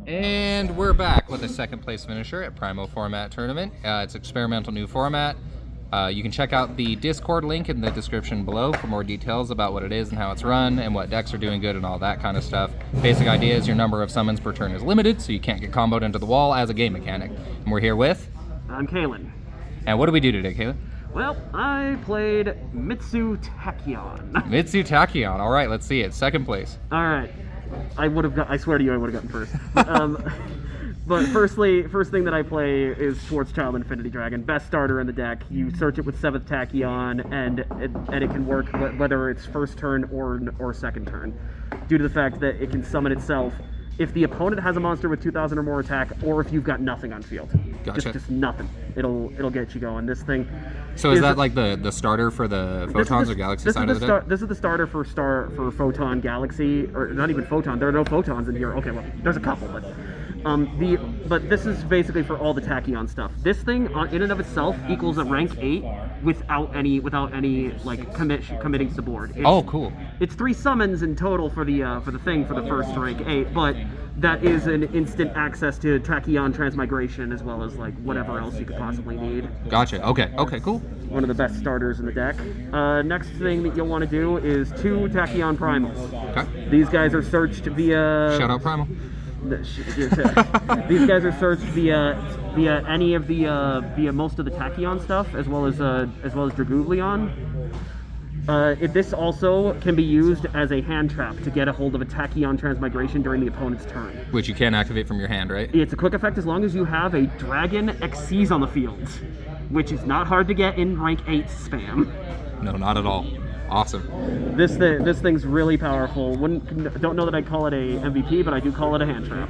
And we're back with a second place finisher at Primal Format Tournament. It's experimental new format. You can check out the Discord link in the description below for more details about what it is and how it's run and what decks are doing good and all that kind of stuff. Basic idea is your number of summons per turn is limited, so you can't get comboed into the wall as a game mechanic. And we're here with... I'm Kalen. And what do we do today, Kalen? Well, I played Tachyon. Tachyon. All right, let's see it. Second place. All right. I swear to you, I would have gotten first. But first thing that I play is Schwarzschild Infinity Dragon. Best starter in the deck. You search it with 7th Tachyon, and it can work whether it's first turn or second turn, due to the fact that it can summon itself if the opponent has a monster with 2,000 or more attack, or if you've got nothing on field. Gotcha. Just nothing. It'll get you going. This thing. So is that like the starter for the Photons or Galaxy side of the deck? This is the starter for Photon Galaxy, or not even Photon. There are no Photons in here. Okay, well, there's a couple, but this is basically for all the Tachyon stuff. This thing, in and of itself, equals a rank 8 without any like committing to board. Oh, cool. It's 3 summons in total for the first to rank 8, but that is an instant access to Tachyon Transmigration as well as like whatever else you could possibly need. Gotcha. Okay, cool. One of the best starters in the deck. Next thing that you'll want to do is 2 Tachyon Primals. Okay. These guys are searched via... Shout out Primal. These guys are searched via any of the via most of the Tachyon stuff, as well as Dragoulion. This also can be used as a hand trap to get a hold of a Tachyon Transmigration during the opponent's turn. Which you can activate from your hand, right? It's a quick effect as long as you have a Dragon Xyz on the field, which is not hard to get in rank 8 spam. No, not at all. Awesome. This thing's really powerful. Don't know that I'd call it a MVP, but I do call it a hand trap.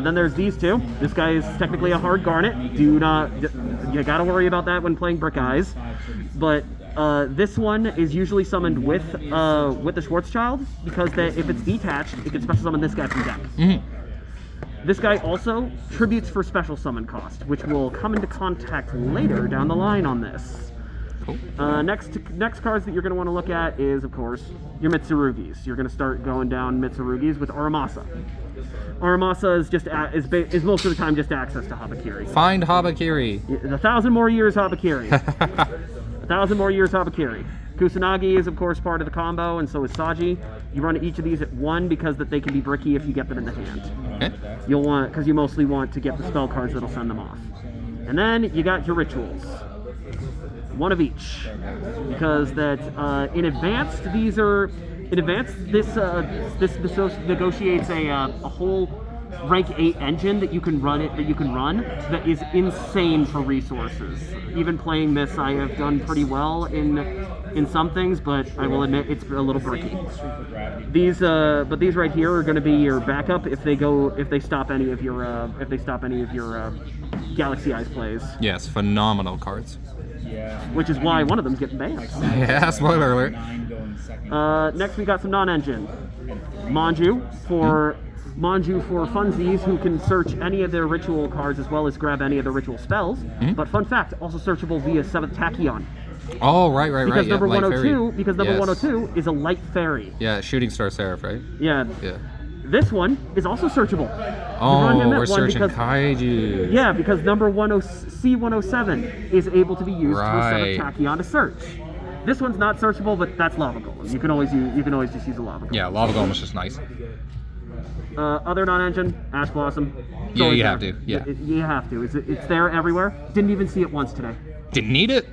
Then there's these two. This guy is technically a hard Garnet. You gotta worry about that when playing Brick Eyes. But this one is usually summoned with the Schwarzschild, because if it's detached, it can special summon this guy from deck. Mm-hmm. This guy also tributes for special summon cost, which will come into contact later down the line on this. Next cards that you're going to want to look at is, of course, your Mitsurugis. You're going to start going down Mitsurugis with Aramasa. Aramasa is most of the time just access to Habakiri. Find Habakiri. 1,000 more years Habakiri. 1,000 more years Habakiri. Kusanagi is, of course, part of the combo, and so is Saji. You run each of these at 1 because that they can be bricky if you get them in the hand. Okay. Because you mostly want to get the spell cards that'll send them off. And then you got your rituals. 1 of each, because in advance this negotiates a whole rank 8 engine that you can run that is insane for resources. Even playing this, I have done pretty well in some things, but I will admit it's a little bricky. These right here are going to be your backup if they stop any of your Galaxy Eyes plays. Yes, phenomenal cards. Which is why one of them's getting banned. Yeah, spoiler alert. Next we got some non-engine. Manju for funsies who can search any of their ritual cards as well as grab any of the ritual spells. Mm-hmm. But fun fact, also searchable via 7th Tachyon. Oh, right. Because number yeah, 102 is a light fairy. Yeah, Shooting Star Seraph, right? Yeah. This one is also searchable. Oh, we're searching Kaiju. Yeah, because number C107 is able to be used for 7th Tachyon to search. This one's not searchable, but that's Lava Golem. You can always just use a Lava Golem. Yeah, Lava Golem is just nice. Other non-engine, Ash Blossom. Yeah, you have to. Yeah, you have to. It's there everywhere. Didn't even see it once today. Didn't need it.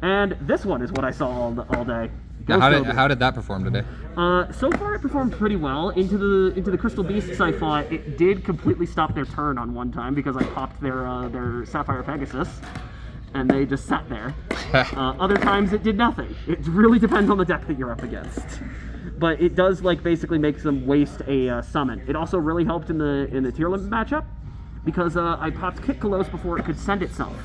And this one is what I saw all day. Now, how did that perform today? So far it performed pretty well. Into the Crystal Beasts I fought, it did completely stop their turn on one time because I popped their Sapphire Pegasus, and they just sat there. Other times it did nothing. It really depends on the deck that you're up against. But it does basically makes them waste a summon. It also really helped in the tier limit matchup because I popped Kitkalos before it could send itself.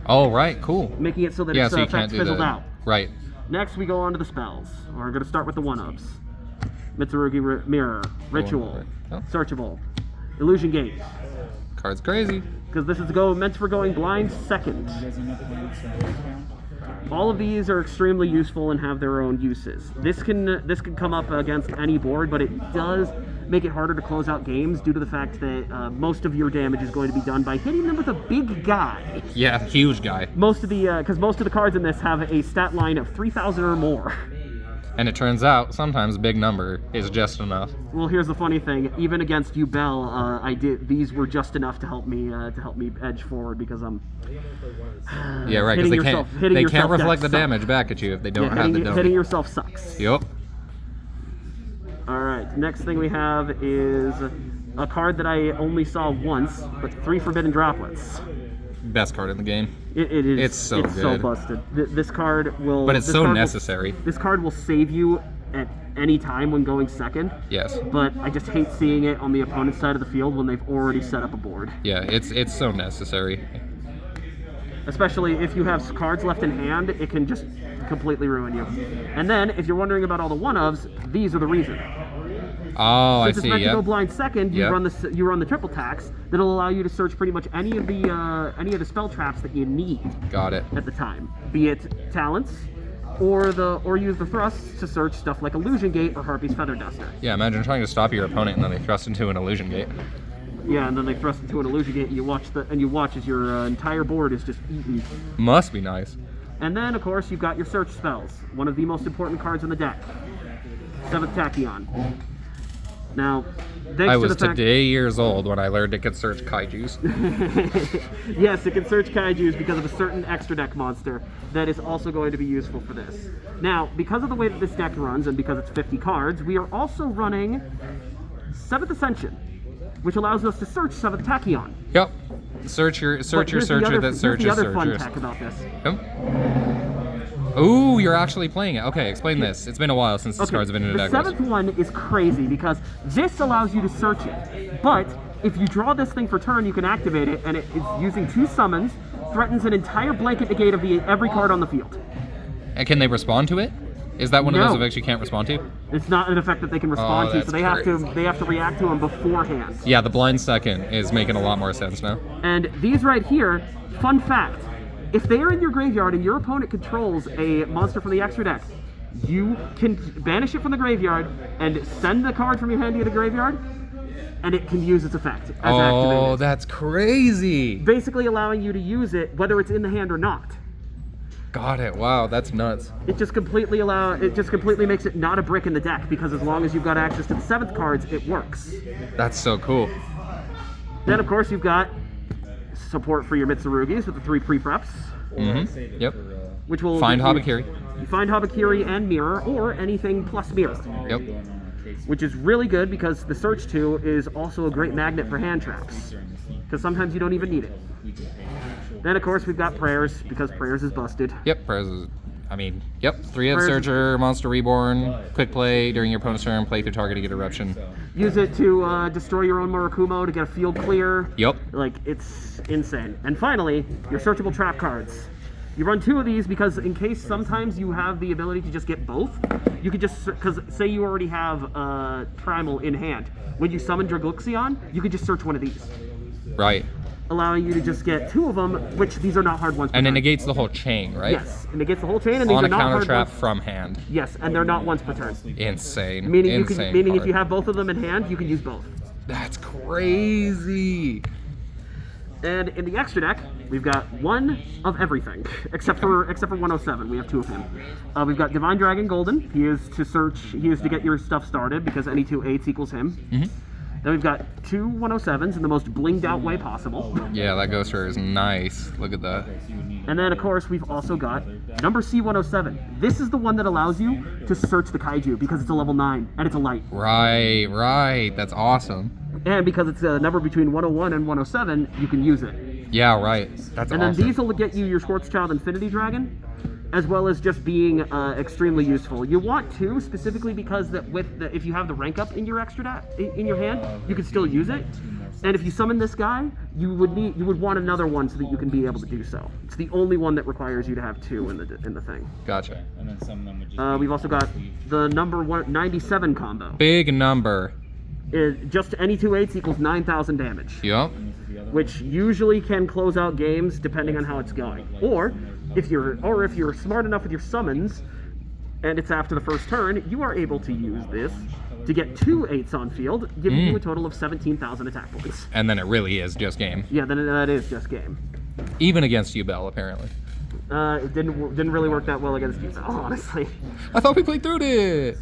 Oh, right, cool. Making it so that its effects fizzled out. Right. Next, we go on to the spells. We're going to start with the 1-ofs. Mitsurugi Mirror, Ritual, Searchable, Illusion Gate. Card's crazy. Because this is meant for going blind second. All of these are extremely useful and have their own uses. This can come up against any board, but it does make it harder to close out games due to the fact that most of your damage is going to be done by hitting them with a big guy. Yeah, huge guy. Because most of the cards in this have a stat line of 3,000 or more. And it turns out sometimes a big number is just enough. Well, here's the funny thing: even against you, Bell, these were just enough to help me edge forward because I'm. Yeah, right. Because they can't reflect the damage back at you if they don't have the dummy. Hitting yourself sucks. Yep. All right. Next thing we have is a card that I only saw once, but 3 Forbidden Droplets. Best card in the game. It is. It's so good. It's so busted. This card will. But it's so necessary. This card will save you at any time when going second. Yes. But I just hate seeing it on the opponent's side of the field when they've already set up a board. Yeah, it's so necessary. Especially if you have cards left in hand, it can just completely ruin you. And then, if you're wondering about all the one-ofs, these are the reason. Oh, Since I see. It's meant to Yep. go blind second. You run the triple tax that'll allow you to search pretty much any of the spell traps that you need. Got it. At the time, be it talents, or use the thrusts to search stuff like Illusion Gate or Harpy's Feather Duster. Yeah, imagine trying to stop your opponent and then they thrust into an illusion gate. Yeah, and then they thrust into an Illusion Gate, and you watch as your entire board is just eaten. Must be nice. And then, of course, you've got your search spells, one of the most important cards in the deck. 7th Tachyon. Now, I was today years old when I learned it could search kaijus. Yes, it can search kaijus because of a certain extra deck monster that is also going to be useful for this. Now, because of the way that this deck runs and because it's 50 cards, we are also running 7th Ascension, which allows us to search 7th Tachyon. Yep. Search your searcher that searches Here's the other searchers. fun tech about this. Yep. Ooh, you're actually playing it. Okay, explain this. It's been a while since this card's been in a deck. The 7th one is crazy because this allows you to search it. But if you draw this thing for turn, you can activate it, and it is using 2 summons, threatens an entire blanket negate of every card on the field. And can they respond to it? Is that one of those effects you can't respond to? It's not an effect that they can respond to, so they have to react to them beforehand. Yeah, the blind second is making a lot more sense now. And these right here, fun fact. If they are in your graveyard and your opponent controls a monster from the extra deck, you can banish it from the graveyard and send the card from your hand to the graveyard, and it can use its effect as activated. Oh, that's crazy! Basically allowing you to use it whether it's in the hand or not. Got it. Wow, that's nuts. It just completely makes it not a brick in the deck because as long as you've got access to the 7th cards, it works. That's so cool. Then of course you've got support for your Mitsurugis with the 3 pre-preps. Mm-hmm. Yep. Which will find Habakiri. You find Habakiri and Mirror, or anything plus Mirror. Yep. Which is really good because the Search 2 is also a great magnet for hand traps. Because sometimes you don't even need it. Then of course we've got Prayers, because Prayers is busted. Yep, Prayers is... Yep. 3 of Searcher, Monster Reborn, quick play during your opponent's turn, play through target to get Eruption. Use it to destroy your own Murakumo to get a field clear. Yep. Like, it's insane. And finally, your searchable trap cards. You run 2 of these because in case sometimes you have the ability to just get both, you could just, because say you already have Primal in hand. When you summon Dragluxion, you could just search one of these. Right. Allowing you to just get 2 of them, which these are not hard ones per And it turn. negates the whole chain, right? Yes, it negates the whole chain, and these on are a not counter hard trap ones. from hand. Yes, and they're not once per turn. Insane. Meaning Insane if you have both of them in hand, you can use both. That's crazy. And in the extra deck, we've got 1 of everything, except for 107. We have 2 of him. We've got Divine Dragon Golden. He is to get your stuff started because any 2 8s equals him. Mm-hmm. Then we've got 2 107s in the most blinged out way possible. Yeah, that Ghoster is nice. Look at that. And then, of course, we've also got number C107. This is the one that allows you to search the Kaiju because it's a level 9 and it's a light. Right. That's awesome. And because it's a number between 101 and 107, you can use it. Yeah, right. That's awesome. And then these will get you your Schwarzschild Infinity Dragon, as well as just being extremely useful. You want 2 specifically because if you have the rank up in your in your hand, you can still use it. And if you summon this guy, you would want another one so that you can be able to do so. It's the only one that requires you to have 2 in the thing. Gotcha. And then some of them would just We've also got the number 97 combo. Big number. Just any 2 8s equals 9,000 damage. Yep. Which usually can close out games depending on how it's going. Or if you're smart enough with your summons and it's after the first turn, you are able to use this to get 2 8s on field, giving you a total of 17,000 attack points. And then it really is just game. Yeah, then that is just game. Even against Yubel, apparently. It didn't really work that well against you, honestly. I thought we played through it.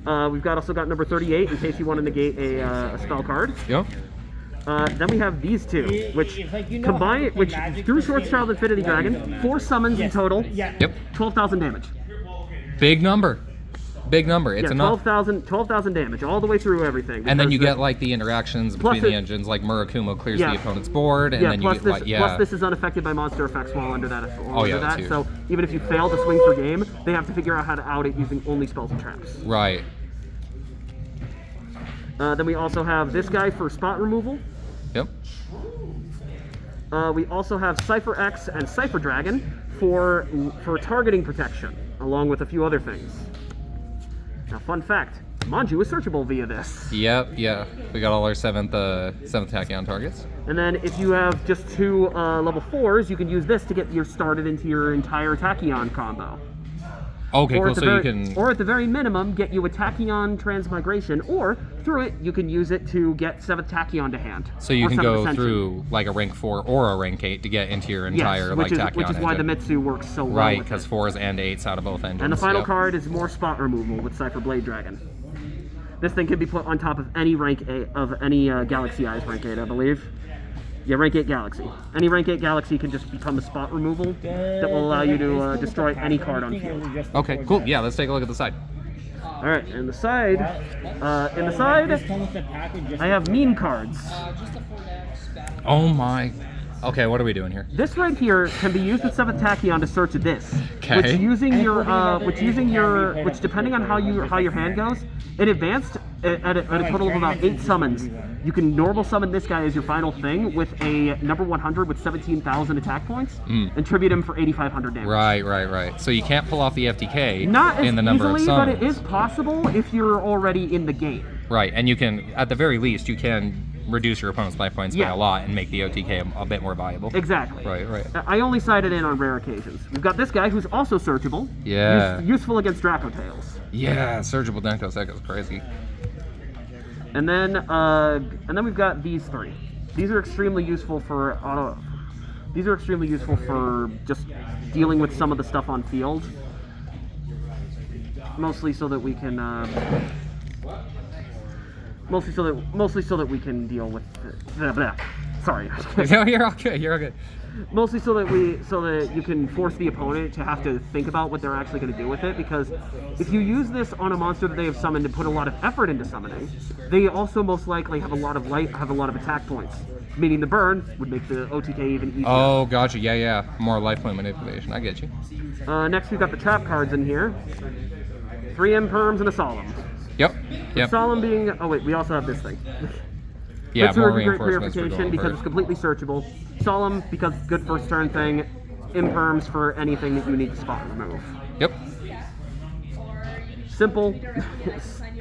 We've also got number 38 in case you want to negate a spell card. Yep. Then we have these two, which combine, which through Schwarzschild Infinity Dragon, 4 summons in total. Yep. 12,000 damage. Big number. Big number. It's Yeah, enough. 12,000 damage all the way through everything. And then you because get like the interactions between the engines, like Murakumo clears Yeah. the opponent's board, and yeah, then you plus get this, like plus this is unaffected by monster effects while under that. that's huge. So even if you fail to swing for game, they have to figure out how to out it using only spells and traps. Right. Then we also have this guy for spot removal. Yep. We also have Cypher X and Cypher Dragon for targeting protection, along with a few other things. Now, fun fact, Manju is searchable via this. Yep. Yeah. We got all our seventh Tachyon targets. And then if you have just 2 level 4s, you can use this to get started into your entire Tachyon combo. Okay, cool. Or at the very minimum, get you a Tachyon transmigration, or through it, you can use it to get 7th Tachyon to hand. So you or can 7th go Ascension. through like a rank 4 or a rank 8 to get into your entire which is Tachyon why the engine. Mitsu works so well. Right, with because it. 4s and 8s out of both engines. And the final Yep. card is more spot removal with Cypher Blade Dragon. This thing can be put on top of any rank 8 of any Galaxy Eyes rank 8, I believe. Yeah, rank 8 Galaxy. Any rank 8 Galaxy can just become a spot removal that will allow you to destroy any card on field. Okay, cool. Yeah, let's take a look at the side. All right, and the side, I have meme cards. Oh my. Okay, what are we doing here? This right here can be used with 7th Tachyon to search this. Okay. Which depending on how your hand goes, in advanced at a total of about 8 summons, you can normal summon this guy as your final thing with a number 100 with 17,000 attack points and tribute him for 8,500 damage. Right. So you can't pull off the FTK Not as in the number easily, of summons. but it is possible if you're already in the game. Right, and you can, at the very least, you can reduce your opponent's life points by Yeah. a lot and make the OTK a bit more valuable. Exactly. Right. I only cite it in on rare occasions. We've got this guy who's also searchable. Yeah. Useful against Draco Tails. Yeah, surgical Denkos, that goes crazy. And then we've got these 3. These are extremely useful for These are extremely useful for just dealing with some of the stuff on field. Mostly so that we can mostly so that we can deal with sorry. No, you're okay. You're okay. Mostly so that you can force the opponent to have to think about what they're actually going to do with it, because if you use this on a monster that they have summoned and put a lot of effort into summoning, they also most likely have a lot of attack points, meaning the burn would make the OTK even easier. Oh, gotcha. Yeah. More life point manipulation. I get you. Next we've got the trap cards in here. 3 Imperms and a Solemn. Yep. Solemn being, oh wait, we also have this thing. Yeah, more Great reinforcements for Purification going because first. it's completely searchable. Solemn because it's good first turn thing. Imperms for anything that you need to spot remove. Yep. Simple,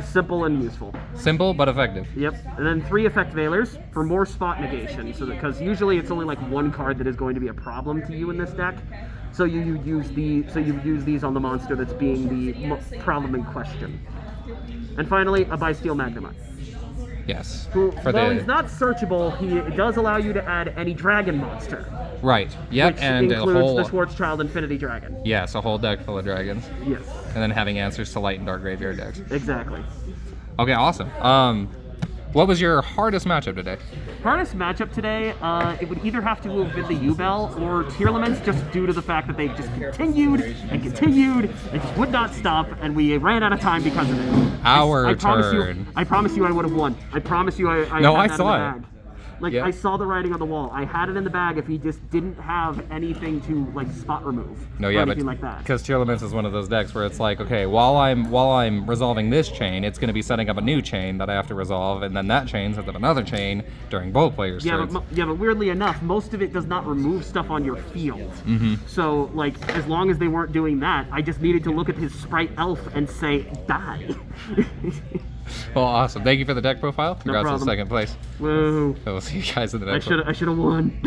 simple and useful. Simple but effective. Yep. And then 3 Effect Veilers for more spot negation, so that because usually it's only like 1 card that is going to be a problem to you in this deck. So you use these on the monster that's being the problem in question. And finally, a Bisteel Magnemite. Yes. Who, For while the he's not searchable, he does allow you to add any dragon monster. right. Yep. Which And a includes whole the Schwarzschild Infinity Dragon. yes, a whole deck full of dragons, Yes, and then having answers to light and dark graveyard decks. exactly. Okay, awesome. What was your hardest matchup today? Hardest matchup today, it would either have to have been the U-Bell or Tearlaments, just due to the fact that they just continued and just would not stop, and we ran out of time because of it. Our I turn. promise you I would have won. I promise you I No, had I that saw in the it. bag. Like, Yeah. I saw the writing on the wall. I had it in the bag if he just didn't have anything to, like, spot remove. No, or yeah, but anything like that. because Tearlaments is one of those decks where it's like, okay, while I'm resolving this chain, it's going to be setting up a new chain that I have to resolve, and then that chain sets up another chain during both players' Yeah, turns. but weirdly enough, most of it does not remove stuff on your field. Mm-hmm. So, like, as long as they weren't doing that, I just needed to look at his sprite elf and say, die. Well, awesome. Thank you for the deck profile. Congrats on problem. second place. Whoa. So we'll see you guys in the next one. I should have won.